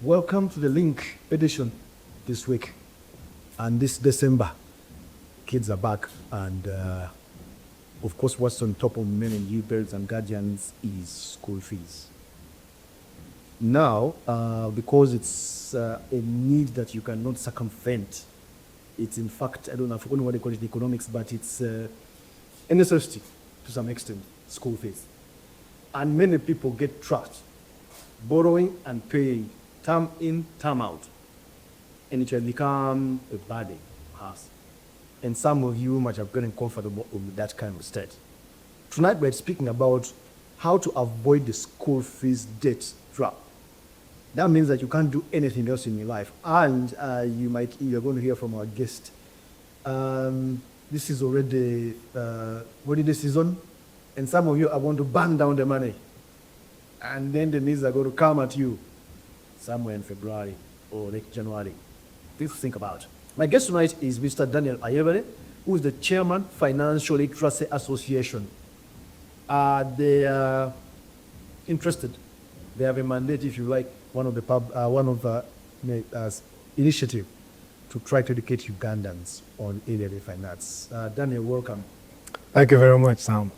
Welcome to the Link edition this week. And this December, kids are back. And of course, what's on top of many new parents and guardians is school fees. Now, because it's a need that you cannot circumvent, it's in fact, I don't know, I forgot what they call it in economics, but it's a necessity to some extent, school fees. And many people get trapped, borrowing and paying, term in, term out. And it will become a burden, perhaps. And some of you might have gotten comfortable with that kind of state. Tonight we're speaking about how to avoid the school fees debt trap. That means that you can't do anything else in your life. And you're going to hear from our guest. This is already holiday season, and some of you are going to burn down the money. And then the needs are going to come at you somewhere in February or late January. Please think about it. My guest tonight is Mr. Daniel Ayebare, who is the chairman, Financial Literacy Association. They are interested. They have a mandate, if you like, one of the initiative to try to educate Ugandans on area finance. Daniel, welcome. Thank you very much, Sam.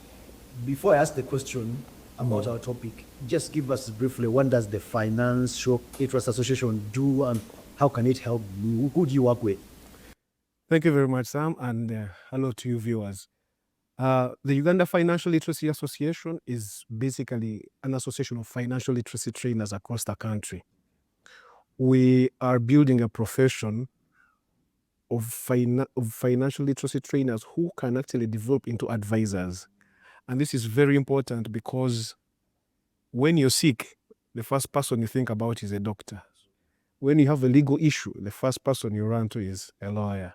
Before I ask the question about our topic, just give us briefly, what does the Financial Literacy Association do and how can it help you? Who do you work with? Thank you very much, Sam, and hello to you viewers. The Uganda Financial Literacy Association is basically an association of financial literacy trainers across the country. We are building a profession of financial literacy trainers who can actually develop into advisors. And this is very important because when you're sick, the first person you think about is a doctor. When you have a legal issue, the first person you run to is a lawyer.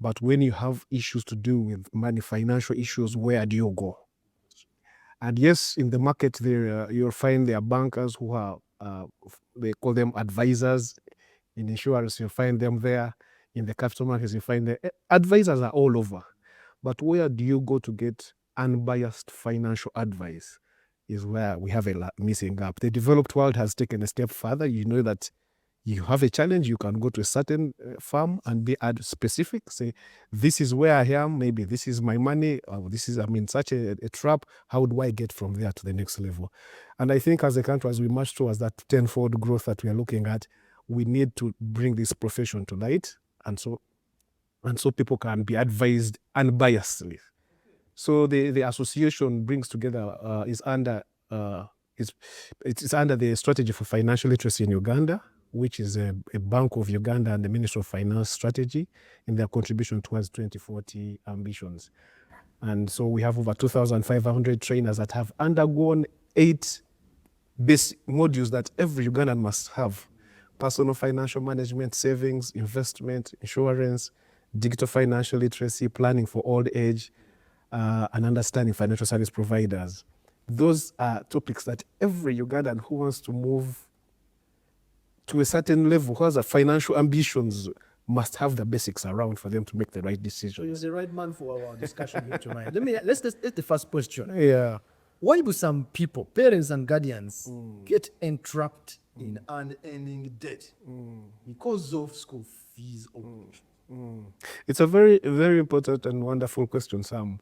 But when you have issues to do with money, financial issues, where do you go? And yes, in the market there, you'll find there are bankers who are, they call them advisors. In insurance, you'll find them there. In the capital markets, you find them. Advisors are all over. But where do you go to get unbiased financial advice is where we have a missing gap. The developed world has taken a step further. You know that you have a challenge, you can go to a certain firm and be specific, say, this is where I am, maybe this is my money, or this is, I'm in such a trap, how do I get from there to the next level? And I think as a country, as we march towards that tenfold growth that we are looking at, we need to bring this profession to light, and so people can be advised unbiasedly. So the association brings together, is under the Strategy for Financial Literacy in Uganda, which is a Bank of Uganda and the Ministry of Finance strategy in their contribution towards 2040 ambitions. And so we have over 2,500 trainers that have undergone 8 basic modules that every Ugandan must have: personal financial management, savings, investment, insurance, digital financial literacy, planning for old age, and understanding financial service providers. Those are topics that every Ugandan who wants to move to a certain level, who has financial ambitions, must have the basics around for them to make the right decision. So you're the right man for our discussion here tonight. Let's the first question. Yeah. Why do some people, parents and guardians, get entrapped in unearning debt because of school fees? It's a very, very important and wonderful question, Sam.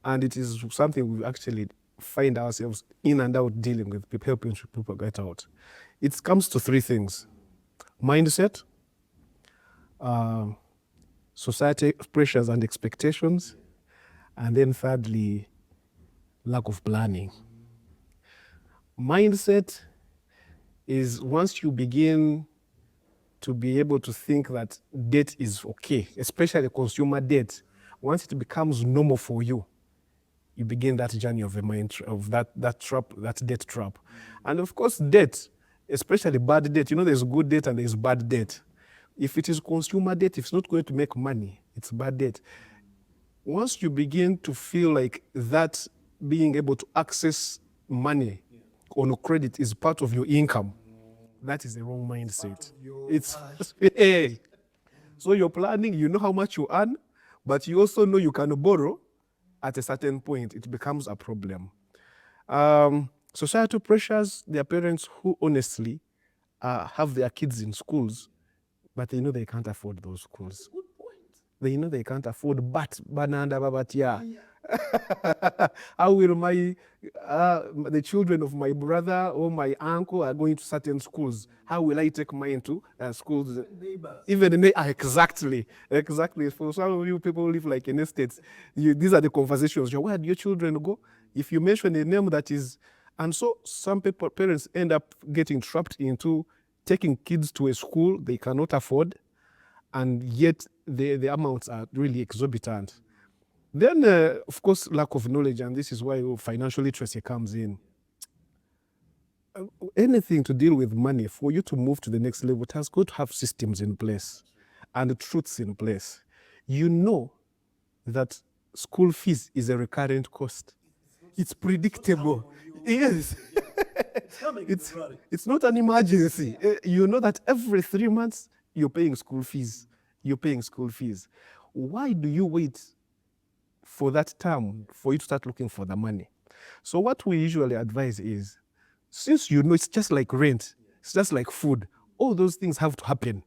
And it is something we actually find ourselves in and out dealing with, helping people get out. It comes to 3 things: mindset, society pressures and expectations, and then thirdly, lack of planning. Mindset is once you begin to be able to think that debt is okay, especially consumer debt, once it becomes normal for you, you begin that journey of that trap, that debt trap. And of course, debt, especially bad debt, there's good debt and there's bad debt. If it is consumer debt, if it's not going to make money, it's bad debt. Once you begin to feel like that being able to access money on credit is part of your income, that is the wrong mindset. It's so you're planning, you know how much you earn, but you also know you can borrow. At a certain point, it becomes a problem. Societal pressures, there are parents who honestly have their kids in schools, but they know they can't afford those schools. They know they can't afford, but bananda babatia. How will the children of my brother or my uncle are going to certain schools? How will I take mine to schools? Even in exactly. For some of you people who live like in estates, these are the conversations. Where do your children go? If you mention a name that is, and so some parents end up getting trapped into taking kids to a school they cannot afford, and yet the amounts are really exorbitant. Then, of course, lack of knowledge, and this is why financial literacy comes in. Anything to deal with money, for you to move to the next level, it has got to have systems in place and truths in place. You know that school fees is a recurrent cost. It's predictable. Yes. It's not an emergency. You know that every 3 months you're paying school fees. Why do you wait for that term for you to start looking for the money? So what we usually advise is, since you know it's just like rent, it's just like food, all those things have to happen.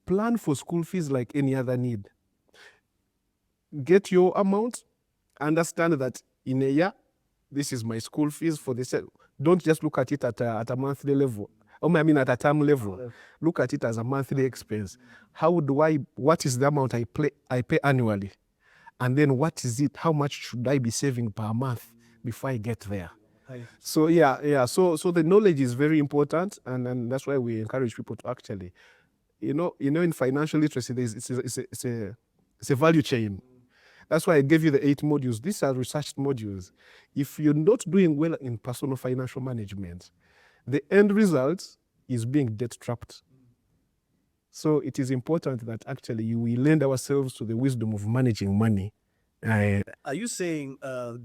Plan for school fees like any other need. Get your amount, understand that in a year, this is my school fees for this. Don't just look at it at a monthly level. At a term level. Look at it as a monthly expense. What is the amount I pay annually? And then what is it? How much should I be saving per month before I get there? So So the knowledge is very important, and that's why we encourage people to actually, in financial literacy, it's a value chain. That's why I gave you the 8 modules. These are researched modules. If you're not doing well in personal financial management, the end result is being debt trapped. So it is important that actually we lend ourselves to the wisdom of managing money. Are you saying,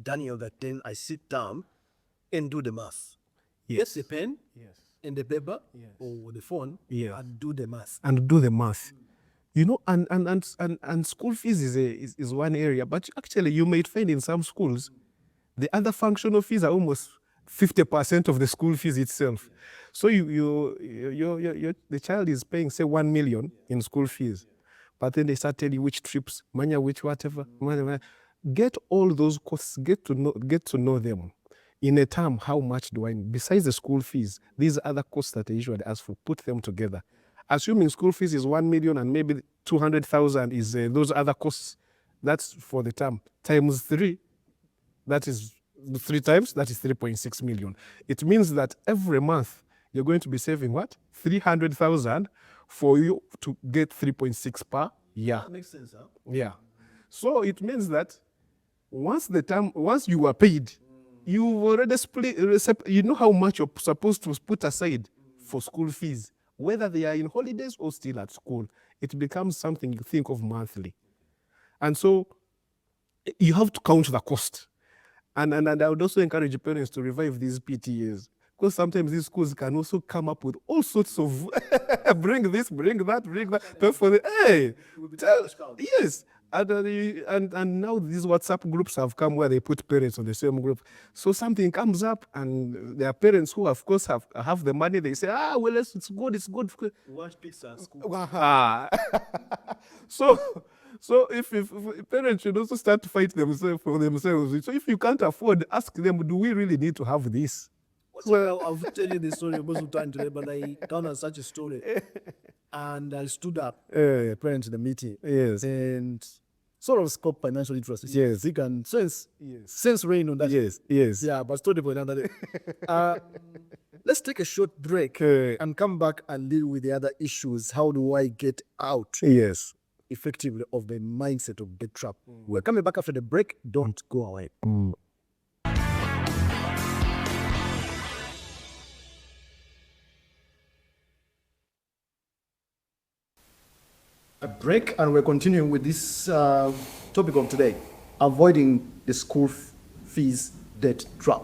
Daniel, that then I sit down and do the math? Yes. Get the pen and the paper or the phone Yeah. and do the math. And school fees is one area, but actually you might find in some schools, the other functional fees are almost 50% of the school fees itself. So the child is paying, say, 1 million in school fees, but then they start telling you which trips, which whatever. Get all those costs, get to know them. In a term, how much do I need? Besides the school fees, these other costs that I usually ask for, put them together. Assuming school fees is 1 million and maybe 200,000 is those other costs, that's for the term, times 3, that is 3 times, that is 3.6 million. It means that every month you're going to be saving what? 300,000 for you to get 3.6 per year. That makes sense, huh? Yeah. So it means that once you are paid, you've already split, you know how much you're supposed to put aside for school fees, whether they are in holidays or still at school. It becomes something you think of monthly. And so you have to count the cost. And I would also encourage parents to revive these PTAs, because sometimes these schools can also come up with all sorts of bring this, bring that, pay for the yes. And now these WhatsApp groups have come where they put parents on the same group. So something comes up, and there are parents who, of course, have the money. They say, well, it's good. Watch pizza at school. So if parents should also start to fight for themselves. So if you can't afford, ask them, do we really need to have this? Well, I've told you the story most of the time today, but I encountered such a story. And I stood up, parents in the meeting, and sort of scope financial literacy. Yes. You can sense rain on that. Yes. Yeah, but story for another day. Let's take a short break and come back and deal with the other issues. How do I get out Yes. effectively of the mindset of debt trap? We're coming back after the break. Don't go away. A break, and we're continuing with this topic of today, avoiding the school fees debt trap.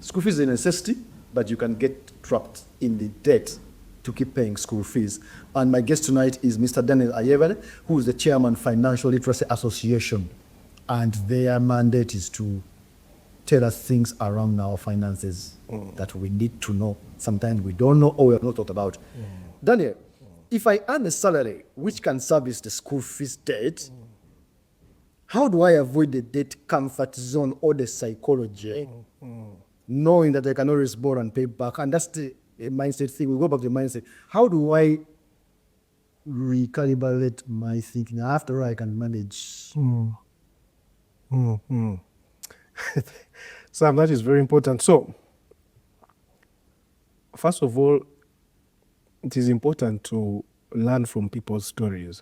School fees is a necessity, but you can get trapped in the debt to keep paying school fees. And my guest tonight is Mr. Daniel Ayebare, who is the chairman Financial Literacy Association, and their mandate is to tell us things around our finances that we need to know. Sometimes we don't know or we have not thought about. Daniel, if I earn a salary which can service the school fees debt, how do I avoid the debt comfort zone or the psychology, knowing that I can always borrow and pay back? And that's the mindset thing. We go back to the mindset. How do I recalibrate my thinking? After all, I can manage. Sam, that is very important. So, first of all, it is important to learn from people's stories.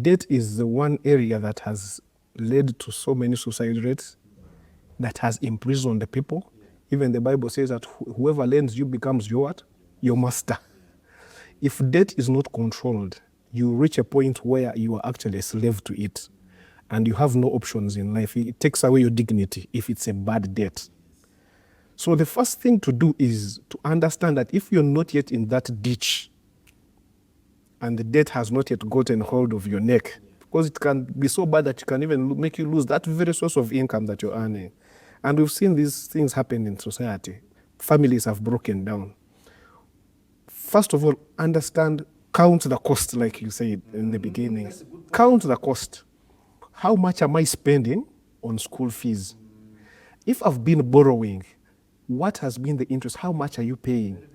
Debt is the one area that has led to so many suicide rates, that has imprisoned the people. Even the Bible says that whoever lends you becomes your what? Your master. If debt is not controlled, you reach a point where you are actually a slave to it and you have no options in life. It takes away your dignity if it's a bad debt. So the first thing to do is to understand that if you're not yet in that ditch and the debt has not yet gotten hold of your neck, because it can be so bad that it can even make you lose that very source of income that you're earning. And we've seen these things happen in society. Families have broken down. First of all, understand, count the cost, like you said in the beginning. Count the cost. How much am I spending on school fees? If I've been borrowing, what has been the interest? How much are you paying?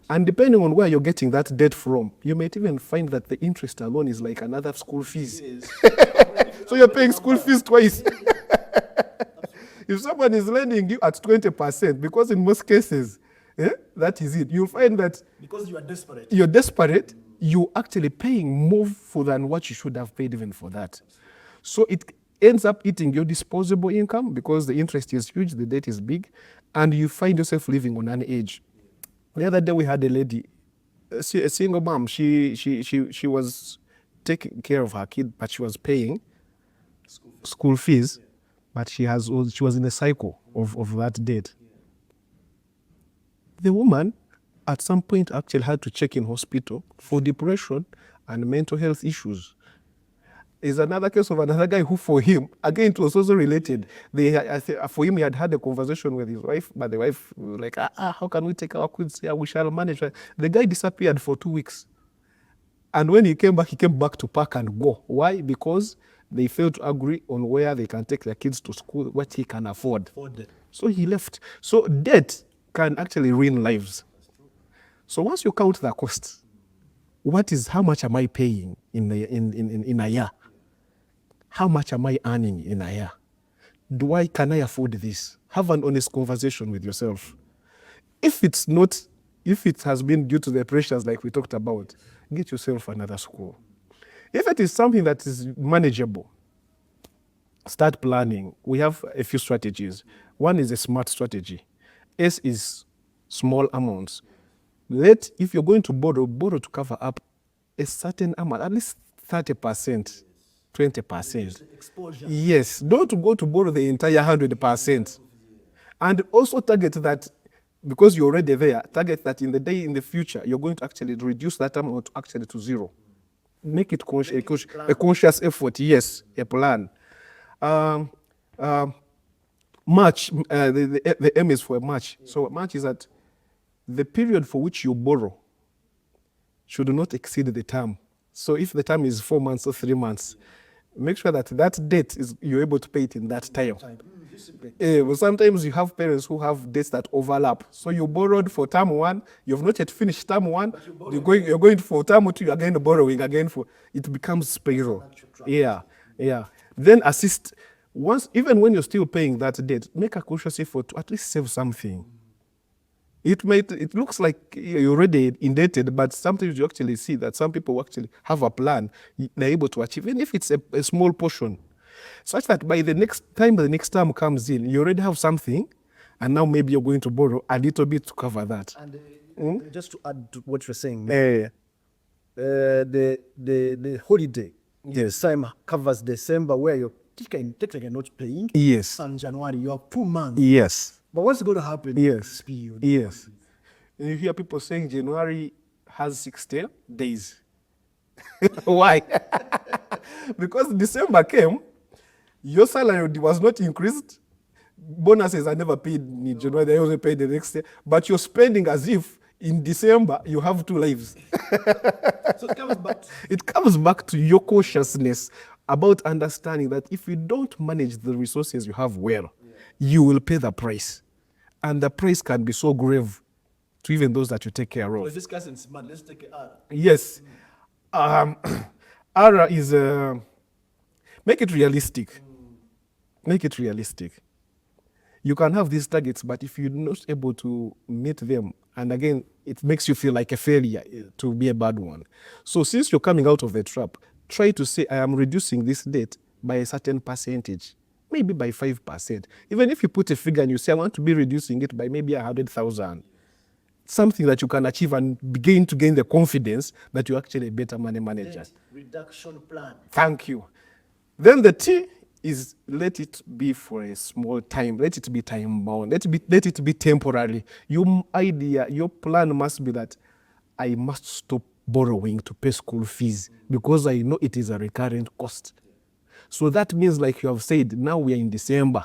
And depending on where you're getting that debt from, you might even find that the interest alone is like another school fees. So you're paying school fees twice. If someone is lending you at 20%, because in most cases, that is it. You'll find that Because you are desperate. you're desperate, you're actually paying more than what you should have paid even for that. So it ends up eating your disposable income because the interest is huge, the debt is big, and you find yourself living on an edge. The other day we had a lady, a single mom. She was taking care of her kid, but she was paying school fees, but she was in a cycle of that debt. The woman at some point actually had to check in hospital for depression and mental health issues. Is another case of another guy who, for him, again, it was also related. For him, he had a conversation with his wife, but the wife was like, how can we take our kids here? We shall manage. The guy disappeared for 2 weeks. And when he came back to pack and go. Why? Because they failed to agree on where they can take their kids to school, what he can afford. So he left. So debt can actually ruin lives. So once you count the cost, how much am I paying in a year? How much am I earning in a year? Can I afford this? Have an honest conversation with yourself. If it has been due to the pressures like we talked about, get yourself another school. If it is something that is manageable, start planning. We have a few strategies. One is a SMART strategy. S is small amounts. If you're going to borrow to cover up a certain amount, at least 30%, 20%. Exposure. Yes, don't go to borrow the entire 100%. And also target that, because you're already there, target that in the future, you're going to actually reduce that amount actually to zero. Make it a conscious effort, yes, a plan. March, the aim is for a March. So March is that the period for which you borrow should not exceed the term. So if the term is 4 months or 3 months, make sure that debt you're able to pay it in that time. Well, sometimes you have parents who have debts that overlap. So you borrowed for term 1, you've not yet finished term 1, you're going for term 2, you're again borrowing again it becomes spiral. Yeah. Then assist. Even when you're still paying that debt, make a conscious effort to at least save something. It looks like you're already indebted, but sometimes you actually see that some people actually have a plan they're able to achieve, even if it's a small portion, such that by the next term comes in, you already have something, and now maybe you're going to borrow a little bit to cover that. And just to add to what you're saying, the holiday, yes, time covers December where you're technically not paying. Yes. And January, you have 2 months. Yes. But what's going to happen? Yes. Period? Yes. And you hear people saying January has 16 days. Why? Because December came, your salary was not increased, Bonuses are never paid in January, they only pay the next year. But you're spending as if in December you have 2 lives. So it comes back. It comes back to your cautiousness about understanding that if you don't manage the resources you have well, you will pay the price. And the price can be so grave to even those that you take care We're of. discussing smart. Let's take it out. Yes. ARA is, make it realistic. Make it realistic. You can have these targets, but if you're not able to meet them, and again, it makes you feel like a failure to be a bad one. So since you're coming out of the trap, try to say, I am reducing this debt by a certain percentage, maybe by 5%. Even if you put a figure and you say, I want to be reducing it by maybe 100,000, something that you can achieve and begin to gain the confidence that you're actually a better money manager. Reduction plan. Thank you. Then the T is let it be for a small time. Let it be time bound. Let it be temporary. Your plan must be that I must stop borrowing to pay school fees because I know it is a recurrent cost. So that means, like you have said, now we are in December.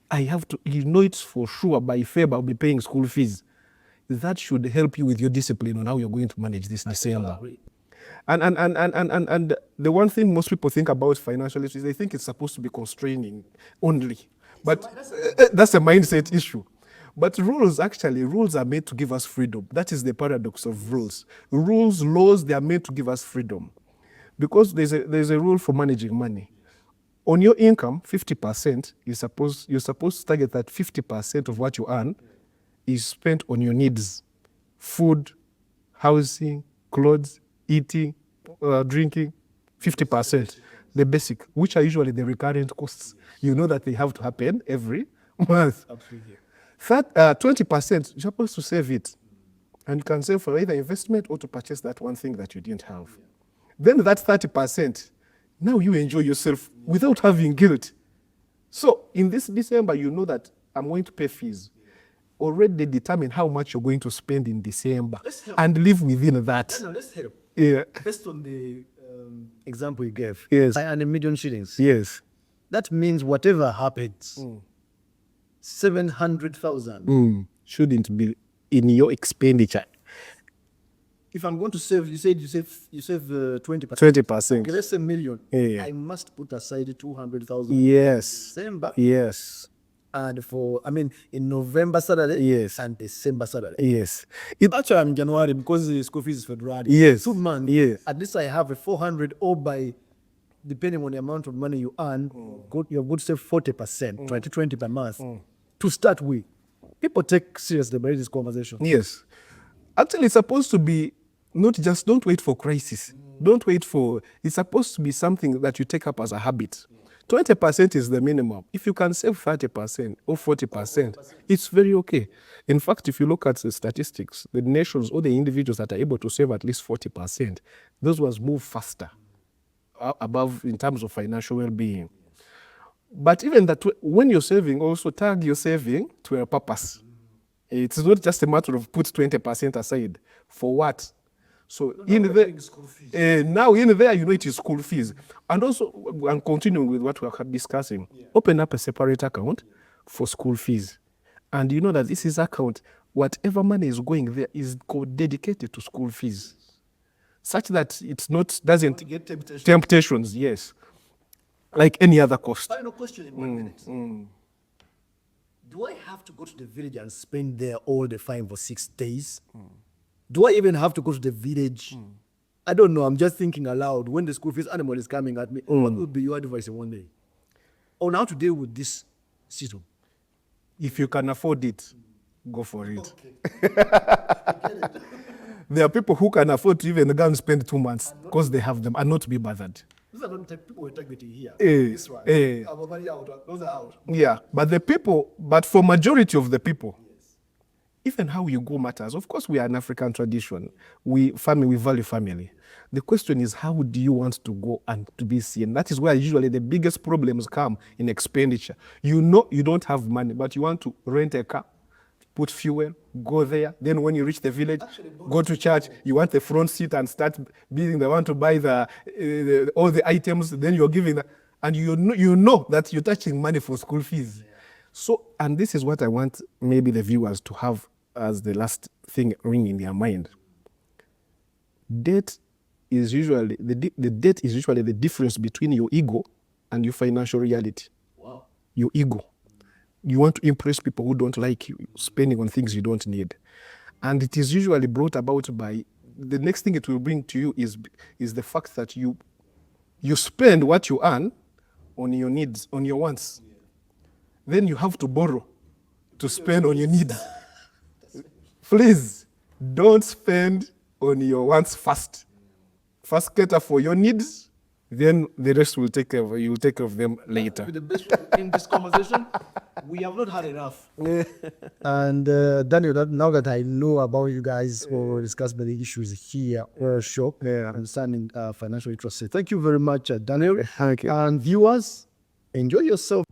I have to, it's for sure by February I'll be paying school fees. That should help you with your discipline on how you're going to manage this December. And the one thing most people think about financial literacy is they think it's supposed to be constraining only. But that's a mindset issue. But rules are made to give us freedom. That is the paradox of rules. Laws, they are made to give us freedom. Because there's a rule for managing money. On your income, 50%, you're supposed to target that 50% of what you earn is spent on your needs. Food, housing, clothes, eating, drinking, 50%. The basic, which are usually the recurrent costs. You know that they have to happen every month. Absolutely. 20%, you're supposed to save it. And you can save for either investment or to purchase that one thing that you didn't have. Then that 30%, now you enjoy yourself without having guilt. So in this December, you know that I'm going to pay fees. Already determine how much you're going to spend in December and live within that. No, let's help. Yeah. Based on the example you gave, Yes. I earn $1 million shillings. Yes. That means whatever happens, 700,000. Shouldn't be in your expenditure. If I'm going to save, you save 20%. 20%. Okay, let's say $1 million. Yeah. I must put aside 200,000. Yes. December. Yes. And in November Saturday. Yes. And December Saturday. Yes. Actually, I'm January because the school fees is February. Yes. 2 months. Yes. At least I have a 400 or by, depending on the amount of money you earn, you have got to save 40%, 20 per month to start with. People take seriously about this conversation. Yes. Actually, it's supposed to be don't wait for crisis. Don't wait for, it's supposed to be something that you take up as a habit. 20% is the minimum. If you can save 30% or 40%, it's very okay. In fact, if you look at the statistics, the nations or the individuals that are able to save at least 40%, those ones move faster above in terms of financial well-being. But even that, when you're saving, also tag your saving to a purpose. It's not just a matter of put 20% aside. For what? So in there, now in there, it is school fees. And also, I'm continuing with what we are discussing. Open up a separate account for school fees. And you know that this is account, whatever money is going there is dedicated to school fees. Such that it's not, doesn't Get temptation. temptations, yes. Like any other cost. Final question in 1 minute. Do I have to go to the village and spend there all the 5 or 6 days? Do I even have to go to the village? I don't know. I'm just thinking aloud. When the school fees animal is coming at me, what would be your advice in 1 day on how to deal with this system? If you can afford it, go for it. There are people who can afford to even go and spend 2 months because they have them and not be bothered. These are not the people we're targeting here. This one. Our money out. Those are out. Yeah, but for majority of the people, even how you go matters. Of course, we are an African tradition. We value family. The question is, how do you want to go and to be seen? That is where usually the biggest problems come in expenditure. You know you don't have money, but you want to rent a car, put fuel, go there. Then when you reach the village, go to church. You want the front seat and start being the one to buy all the items. Then you're giving that, and you know that you're touching money for school fees. So, and this is what I want maybe the viewers to have as the last thing ring in their mind. Debt is usually, the debt is usually the difference between your ego and your financial reality. Wow. Your ego. You want to impress people who don't like you, spending on things you don't need. And it is usually brought about by, the next thing it will bring to you is the fact that you spend what you earn on your needs, on your wants. Then you have to borrow to spend on your needs. Please, don't spend on your wants first. First cater for your needs, then the rest will take care of, you will take care of them later. With the best in this conversation, we have not had enough. And Daniel, now that I know about you guys who discuss many issues here or show concerning financial literacy, thank you very much, Daniel. Thank you. And viewers, enjoy yourself.